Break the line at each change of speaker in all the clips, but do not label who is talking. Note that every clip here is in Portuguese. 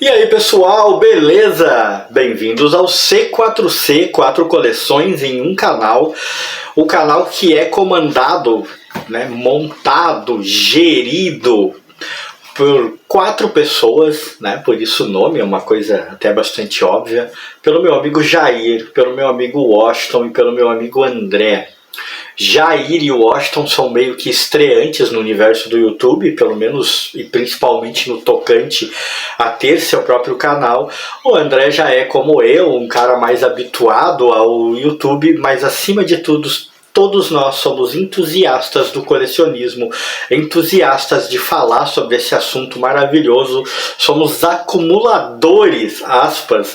E aí pessoal, beleza? Bem-vindos ao C4C, 4 coleções em um canal. O canal que é comandado, montado, gerido por 4 pessoas, por isso o nome é uma coisa até bastante óbvia. Pelo meu amigo Jair, pelo meu amigo Washington e pelo meu amigo André. Jair e Washington são meio que estreantes no universo do YouTube, pelo menos e principalmente no tocante a ter seu próprio canal. O André já é como eu, um cara mais habituado ao YouTube, mas acima de tudo, todos nós somos entusiastas do colecionismo, entusiastas de falar sobre esse assunto maravilhoso, somos acumuladores, aspas,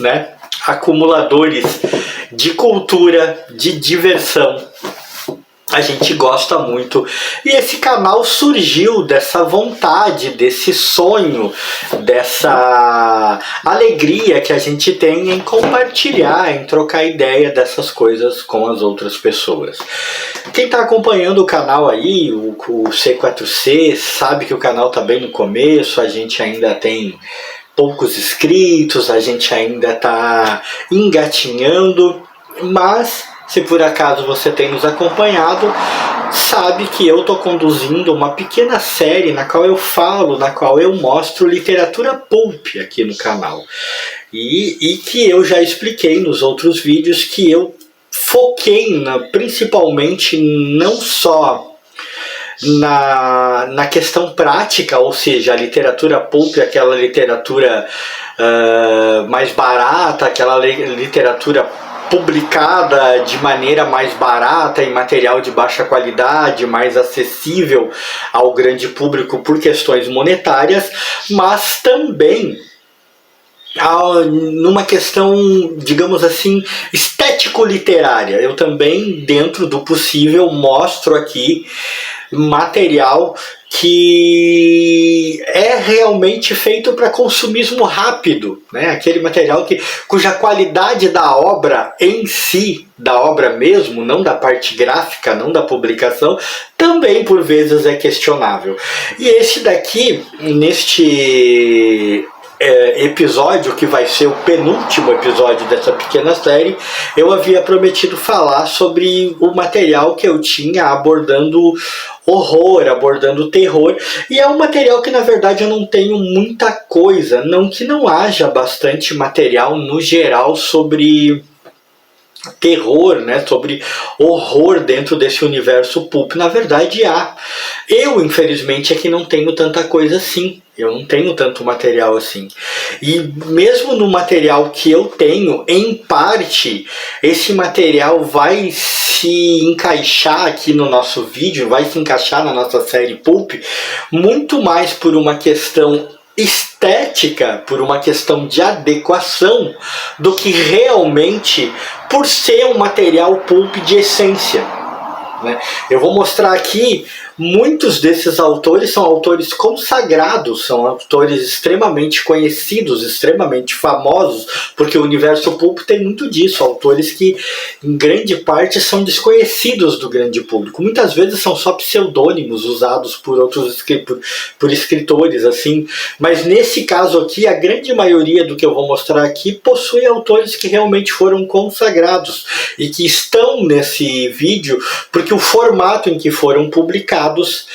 acumuladores de cultura, de diversão. A gente gosta muito e esse canal surgiu dessa vontade, desse sonho, dessa alegria que a gente tem em compartilhar, em trocar ideia dessas coisas com as outras pessoas. Quem está acompanhando o canal aí, o C4C, sabe que o canal está bem no começo, a gente ainda tem poucos inscritos, a gente ainda está engatinhando, mas se por acaso você tem nos acompanhado, sabe que eu estou conduzindo uma pequena série na qual eu falo, na qual eu mostro literatura pulp aqui no canal. E que eu já expliquei nos outros vídeos que eu foquei principalmente não só na questão prática, ou seja, a literatura pulp, aquela literatura mais barata, aquela literatura publicada de maneira mais barata, em material de baixa qualidade, mais acessível ao grande público por questões monetárias, mas também numa questão, digamos assim, estético-literária. Eu também, dentro do possível, mostro aqui material que é realmente feito para consumismo rápido, aquele material cuja qualidade da obra em si, da obra mesmo, não da parte gráfica, não da publicação, também por vezes é questionável. E esse daqui, neste episódio, que vai ser o penúltimo episódio dessa pequena série, eu havia prometido falar sobre o material que eu tinha abordando horror, abordando terror, e é um material que na verdade eu não tenho muita coisa, não que não haja bastante material no geral sobre terror, sobre horror dentro desse universo pulp. Na verdade há. Eu, infelizmente, é que não tenho tanta coisa assim. Eu não tenho tanto material assim. E mesmo no material que eu tenho, em parte, esse material vai se encaixar aqui no nosso vídeo, vai se encaixar na nossa série pulp, muito mais por uma questão estética, por uma questão de adequação, do que realmente por ser um material pulp de essência. Eu vou mostrar aqui, muitos desses autores são autores consagrados, são autores extremamente conhecidos, extremamente famosos, porque o universo pulp tem muito disso, autores que em grande parte são desconhecidos do grande público, muitas vezes são só pseudônimos usados por outros por escritores assim, mas nesse caso aqui a grande maioria do que eu vou mostrar aqui possui autores que realmente foram consagrados e que estão nesse vídeo porque o formato em que foram publicados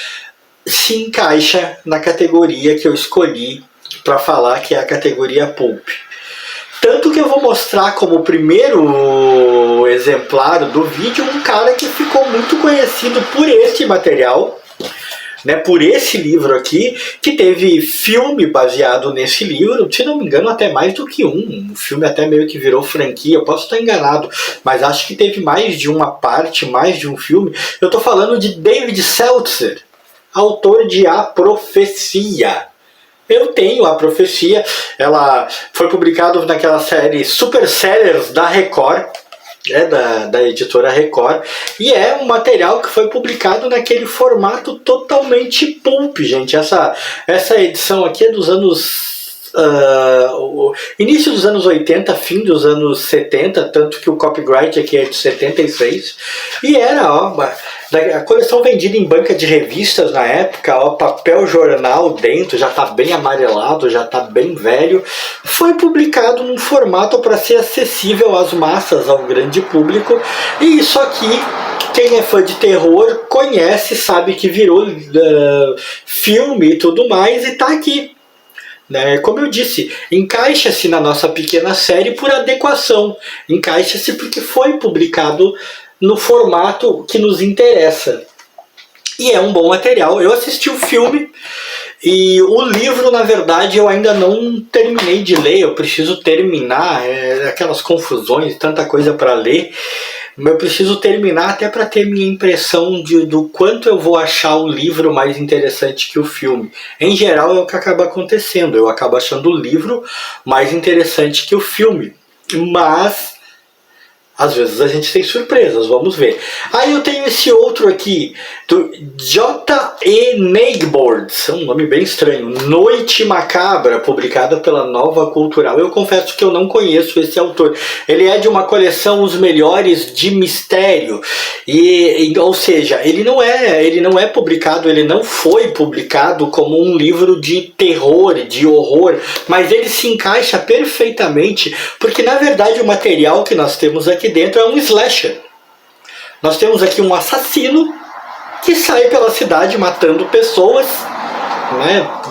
se encaixa na categoria que eu escolhi para falar, que é a categoria pulp. Tanto que eu vou mostrar como primeiro exemplar do vídeo um cara que ficou muito conhecido por esse material, por esse livro aqui, que teve filme baseado nesse livro, se não me engano até mais do que um filme, até meio que virou franquia, eu posso estar enganado, mas acho que teve mais de uma parte, mais de um filme. Eu estou falando de David Seltzer, autor de A Profecia. Eu tenho A Profecia, ela foi publicada naquela série Super Sellers da Record, da editora Record, e é um material que foi publicado naquele formato totalmente pulp, gente. Essa edição aqui é dos anos início dos anos 80, fim dos anos 70, tanto que o copyright aqui é de 76, e era a coleção vendida em banca de revistas na época, papel jornal dentro, já está bem amarelado, já está bem velho, foi publicado num formato para ser acessível às massas, ao grande público, e isso aqui, quem é fã de terror conhece, sabe que virou filme e tudo mais, e tá aqui. Como eu disse, encaixa-se na nossa pequena série por adequação, encaixa-se porque foi publicado no formato que nos interessa. E é um bom material. Eu assisti o filme e o livro, na verdade, eu ainda não terminei de ler, eu preciso terminar, aquelas confusões, tanta coisa para ler. Eu preciso terminar até para ter minha impressão do quanto eu vou achar o livro mais interessante que o filme. Em geral é o que acaba acontecendo, eu acabo achando o livro mais interessante que o filme. Mas às vezes a gente tem surpresas, vamos ver. Aí eu tenho esse outro aqui, do J.E. Neighbords, um nome bem estranho, Noite Macabra, publicada pela Nova Cultural. Eu confesso que eu não conheço esse autor. Ele é de uma coleção Os Melhores de Mistério, ou seja, ele não é publicado, ele não foi publicado como um livro de terror, de horror, mas ele se encaixa perfeitamente, porque na verdade o material que nós temos aqui dentro é um slasher. Nós temos aqui um assassino que sai pela cidade matando pessoas,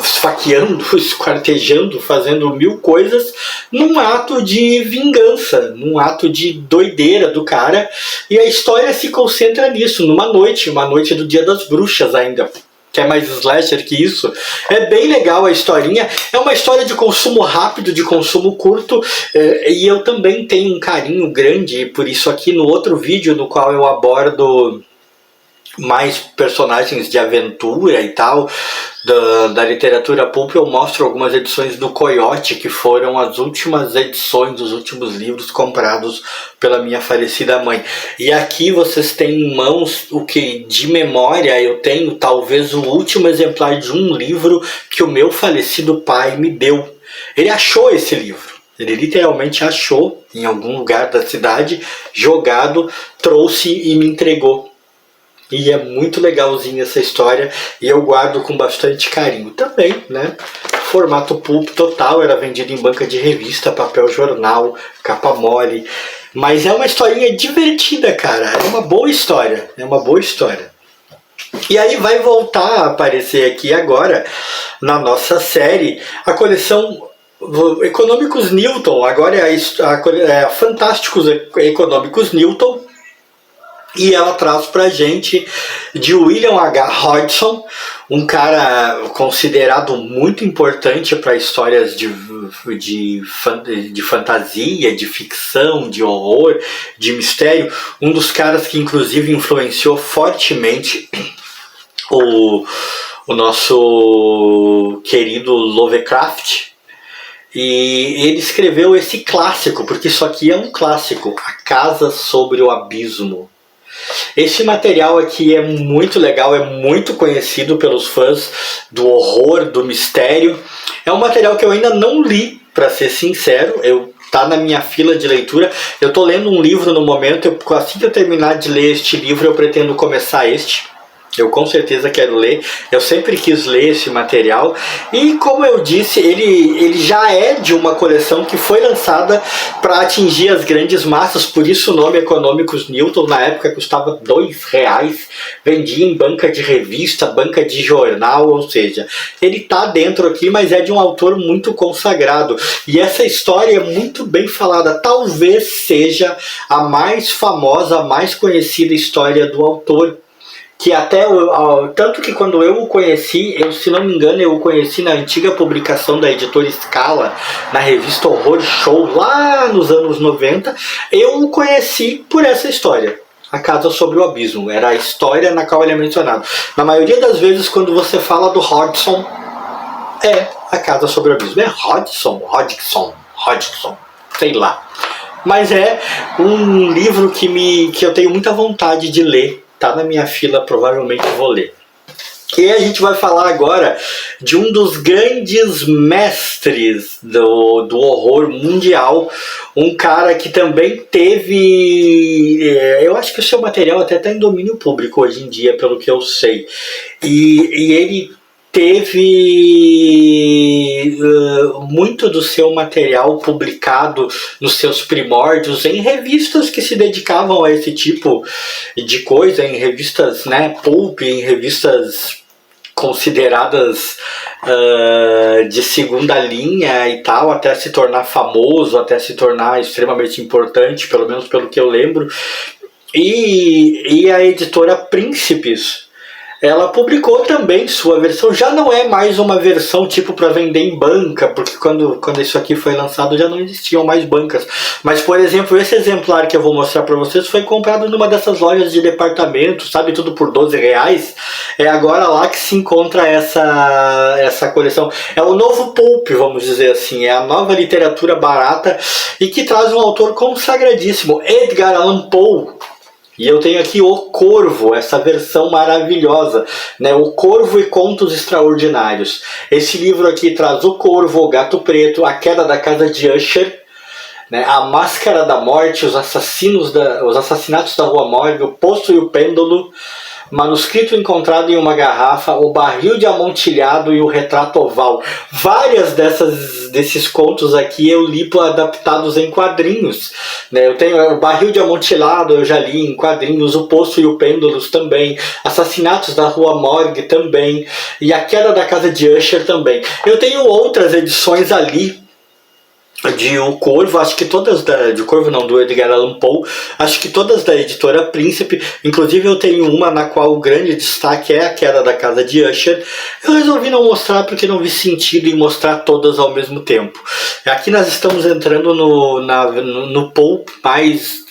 esfaqueando, esquartejando, fazendo mil coisas, num ato de vingança, num ato de doideira do cara. E a história se concentra nisso, uma noite do Dia das Bruxas ainda. Que é mais slasher que isso. É bem legal a historinha. É uma história de consumo rápido, de consumo curto. E eu também tenho um carinho grande por isso aqui no outro vídeo, no qual eu abordo mais personagens de aventura e tal, da literatura pulp. Eu mostro algumas edições do Coyote, que foram as últimas edições dos últimos livros comprados pela minha falecida mãe. E aqui vocês têm em mãos o que de memória eu tenho, talvez o último exemplar de um livro que o meu falecido pai me deu. Ele achou esse livro. Ele literalmente achou em algum lugar da cidade, jogado, trouxe e me entregou. E é muito legalzinha essa história e eu guardo com bastante carinho também, Formato pulp total, era vendido em banca de revista, papel jornal, capa mole. Mas é uma historinha divertida, cara. É uma boa história. E aí vai voltar a aparecer aqui agora, na nossa série, a coleção Econômicos Newton. Agora é a Fantásticos Econômicos Newton. E ela traz pra gente de William H. Hodgson, um cara considerado muito importante para histórias de fantasia, de ficção, de horror, de mistério. Um dos caras que inclusive influenciou fortemente o nosso querido Lovecraft. E ele escreveu esse clássico, porque isso aqui é um clássico, A Casa sobre o Abismo. Esse material aqui é muito legal, é muito conhecido pelos fãs do horror, do mistério. É um material que eu ainda não li, para ser sincero, tá na minha fila de leitura. Eu estou lendo um livro no momento, assim que eu terminar de ler este livro eu pretendo começar este. Eu com certeza quero ler, eu sempre quis ler esse material. E como eu disse, ele já é de uma coleção que foi lançada para atingir as grandes massas. Por isso o nome Econômicos Newton, na época custava R$2, vendia em banca de revista, banca de jornal, ou seja, ele está dentro aqui, mas é de um autor muito consagrado. E essa história é muito bem falada, talvez seja a mais famosa, a mais conhecida história do autor. Que até, tanto que quando eu o conheci, se não me engano, eu o conheci na antiga publicação da editora Scala, na revista Horror Show, lá nos anos 90, eu o conheci por essa história, A Casa sobre o Abismo. Era a história na qual ele é mencionado. Na maioria das vezes, quando você fala do Hodgson, é A Casa sobre o Abismo. É Hodgson, sei lá. Mas é um livro que eu tenho muita vontade de ler. Tá na minha fila, provavelmente vou ler. E a gente vai falar agora de um dos grandes mestres do horror mundial, um cara que também teve, eu acho que o seu material até está em domínio público hoje em dia, pelo que eu sei, e ele teve muito do seu material publicado nos seus primórdios em revistas que se dedicavam a esse tipo de coisa, em revistas, né, pulp, em revistas consideradas de segunda linha e tal, até se tornar famoso, até se tornar extremamente importante, pelo menos pelo que eu lembro. E a editora Príncipes, ela publicou também sua versão, já não é mais uma versão tipo para vender em banca, porque quando isso aqui foi lançado já não existiam mais bancas. Mas, por exemplo, esse exemplar que eu vou mostrar para vocês foi comprado numa dessas lojas de departamento, sabe, tudo por R$12. É agora lá que se encontra essa coleção. É o novo pulp, vamos dizer assim, é a nova literatura barata e que traz um autor consagradíssimo, Edgar Allan Poe. E eu tenho aqui O Corvo, essa versão maravilhosa, né? O Corvo e Contos Extraordinários. Esse livro aqui traz O Corvo, O Gato Preto, A Queda da Casa de Usher, né? A Máscara da Morte, os assassinatos da Rua Morgue, O Poço e o Pêndulo, Manuscrito Encontrado em uma Garrafa, O Barril de Amontilhado e O Retrato Oval. Várias desses contos aqui eu li adaptados em quadrinhos, né? Eu tenho O Barril de Amontilhado, eu já li em quadrinhos, O Poço e o Pêndulo também, Assassinatos da Rua Morgue também, e A Queda da Casa de Usher também. Eu tenho outras edições ali de O Corvo, acho que todas de O Corvo não, do Edgar Allan Poe, acho que todas da editora Príncipe, inclusive eu tenho uma na qual o grande destaque é A Queda da Casa de Usher. Eu resolvi não mostrar porque não vi sentido em mostrar todas ao mesmo tempo. Aqui nós estamos entrando no Poe mais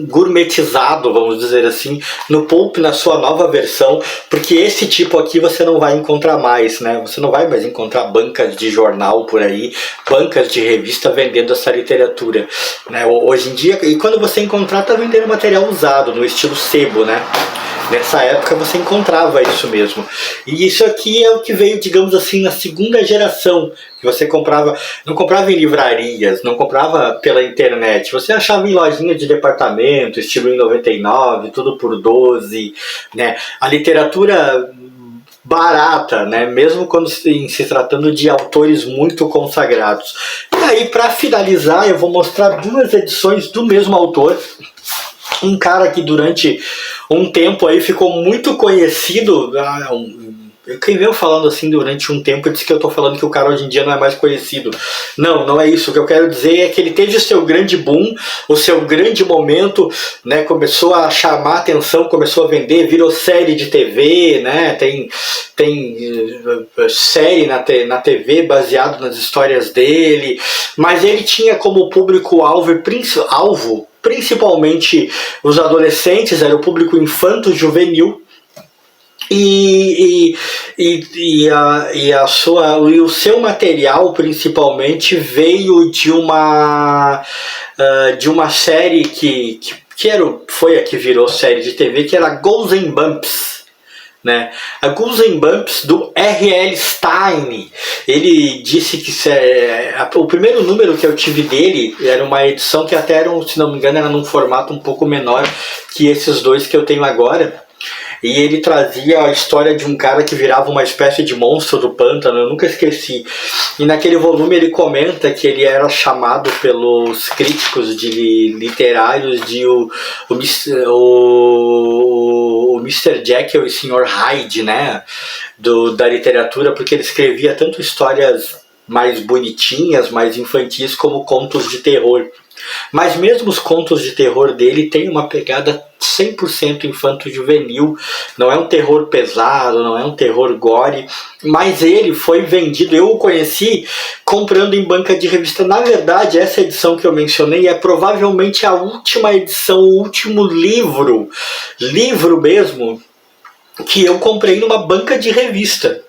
gourmetizado, vamos dizer assim, no pulp na sua nova versão, porque esse tipo aqui você não vai encontrar mais, né? Você não vai mais encontrar bancas de jornal por aí, bancas de revista vendendo essa literatura, né? Hoje em dia, e quando você encontrar, tá vendendo material usado, no estilo sebo, né? Nessa época você encontrava isso mesmo. E isso aqui é o que veio, digamos assim, na segunda geração, que você comprava, não comprava em livrarias, não comprava pela internet, você achava em lojinha de departamento, estilo em 99, tudo por 12, né? A literatura barata, né? Mesmo quando se tratando de autores muito consagrados. E aí, para finalizar, eu vou mostrar duas edições do mesmo autor. Um cara que durante um tempo aí ficou muito conhecido. Quem veio falando assim durante um tempo disse que eu tô falando que o cara hoje em dia não é mais conhecido. Não, não é isso. O que eu quero dizer é que ele teve o seu grande boom, o seu grande momento, né? Começou a chamar atenção, começou a vender, virou série de TV, né? Tem série na TV baseado nas histórias dele, mas ele tinha como público-alvo principalmente os adolescentes, era o público infanto-juvenil, e o seu material principalmente veio de uma série que foi a que virou série de TV, que era Ghouls and Bumps, né? A Ghouls and Bumps do R.L. Stine. Ele disse que o primeiro número que eu tive dele era uma edição que até era, se não me engano, era num formato um pouco menor que esses dois que eu tenho agora. E ele trazia a história de um cara que virava uma espécie de monstro do pântano, eu nunca esqueci. E naquele volume ele comenta que ele era chamado pelos críticos literários de o Mr. Jekyll e Sr. Hyde, né? Da literatura, porque ele escrevia tanto histórias mais bonitinhas, mais infantis, como contos de terror. Mas mesmo os contos de terror dele têm uma pegada 100% infanto-juvenil, não é um terror pesado, não é um terror gore, mas ele foi vendido, eu o conheci comprando em banca de revista. Na verdade, essa edição que eu mencionei é provavelmente a última edição, o último livro mesmo, que eu comprei numa banca de revista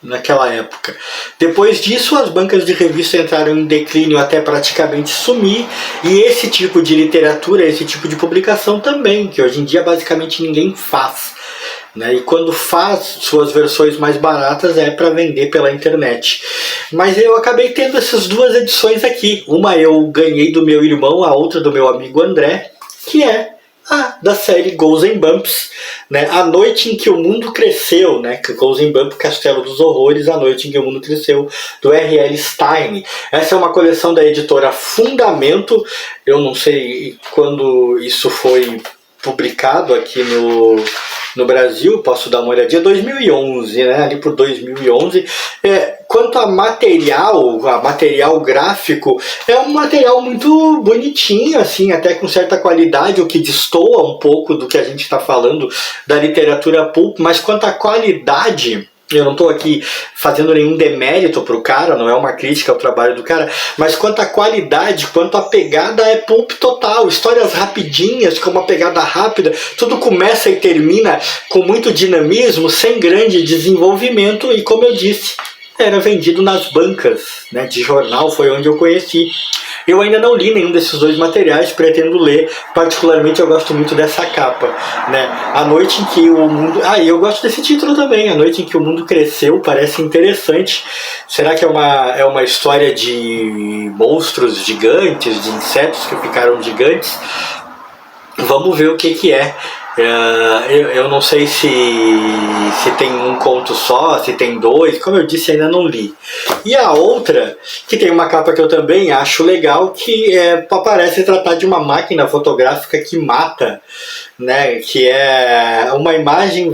naquela época. Depois disso, as bancas de revista entraram em declínio até praticamente sumir, e esse tipo de literatura, esse tipo de publicação também, que hoje em dia basicamente ninguém faz. né? E quando faz suas versões mais baratas é para vender pela internet. Mas eu acabei tendo essas duas edições aqui. Uma eu ganhei do meu irmão, a outra do meu amigo André, que é da série Ghosts and Bumps, né? A Noite em que o Mundo Cresceu, né? Ghosts and Bumps, Castelo dos Horrores, A Noite em que o Mundo Cresceu, do R.L. Stein. Essa é uma coleção da editora Fundamento. Eu não sei quando isso foi publicado aqui no Brasil, posso dar uma olhadinha, 2011, né? Ali por 2011. Quanto a material gráfico, é um material muito bonitinho, assim, até com certa qualidade, o que destoa um pouco do que a gente está falando da literatura pulp, mas quanto à qualidade, eu não estou aqui fazendo nenhum demérito pro cara, não é uma crítica ao trabalho do cara, mas quanto à qualidade, quanto à pegada, é pulp total. Histórias rapidinhas, com uma pegada rápida, tudo começa e termina com muito dinamismo, sem grande desenvolvimento, e como eu disse, era vendido nas bancas, né, de jornal, foi onde eu conheci. Eu ainda não li nenhum desses dois materiais, pretendo ler. Particularmente eu gosto muito dessa capa, né? A Noite em que o Mundo... e eu gosto desse título também, A Noite em que o Mundo Cresceu, parece interessante. Será que é uma história de monstros gigantes, de insetos que ficaram gigantes? Vamos ver o que é. Eu não sei se tem um conto só, se tem dois, como eu disse, ainda não li. E a outra, que tem uma capa que eu também acho legal, que parece tratar de uma máquina fotográfica que mata, né? Que é uma imagem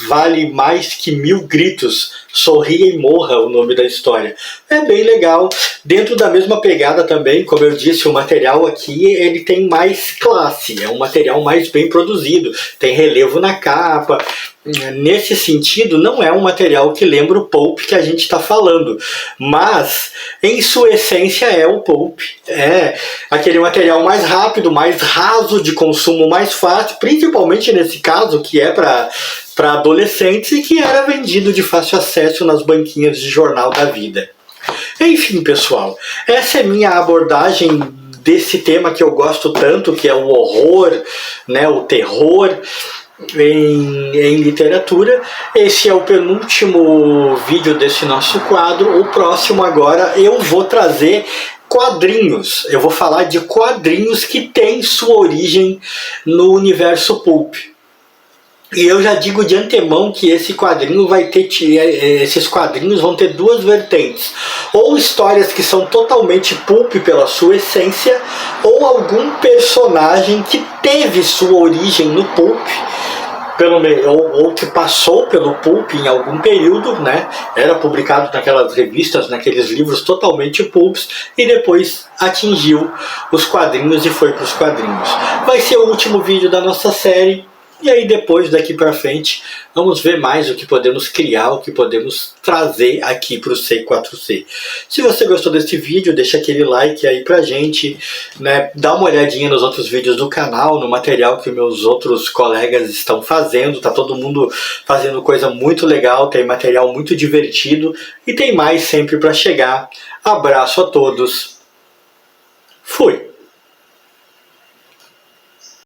vale mais que 1000 gritos, sorria e morra, o nome da história. É bem legal, dentro da mesma pegada também, como eu disse, o material aqui ele tem mais classe, é um material mais bem produzido, tem relevo na capa. Nesse sentido, não é um material que lembra o pulp que a gente está falando, mas em sua essência é o pulp. É aquele material mais rápido, mais raso, de consumo mais fácil, principalmente nesse caso que é para adolescentes e que era vendido de fácil acesso nas banquinhas de jornal da vida. Enfim, pessoal, essa é minha abordagem desse tema que eu gosto tanto, que é o horror, né, o terror em literatura. Esse é o penúltimo vídeo desse nosso quadro. O próximo agora eu vou trazer quadrinhos. Eu vou falar de quadrinhos que têm sua origem no universo pulp. E eu já digo de antemão que esse quadrinho esses quadrinhos vão ter duas vertentes. Ou histórias que são totalmente pulp pela sua essência, ou algum personagem que teve sua origem no pulp, ou que passou pelo pulp em algum período, né? Era publicado naquelas revistas, naqueles livros totalmente pulps, e depois atingiu os quadrinhos e foi para os quadrinhos. Vai ser o último vídeo da nossa série. E aí depois, daqui para frente, vamos ver mais o que podemos criar, o que podemos trazer aqui para o C4C. Se você gostou desse vídeo, deixa aquele like aí pra gente, né? Dá uma olhadinha nos outros vídeos do canal, no material que meus outros colegas estão fazendo. Tá todo mundo fazendo coisa muito legal, tem material muito divertido e tem mais sempre para chegar. Abraço a todos. Fui!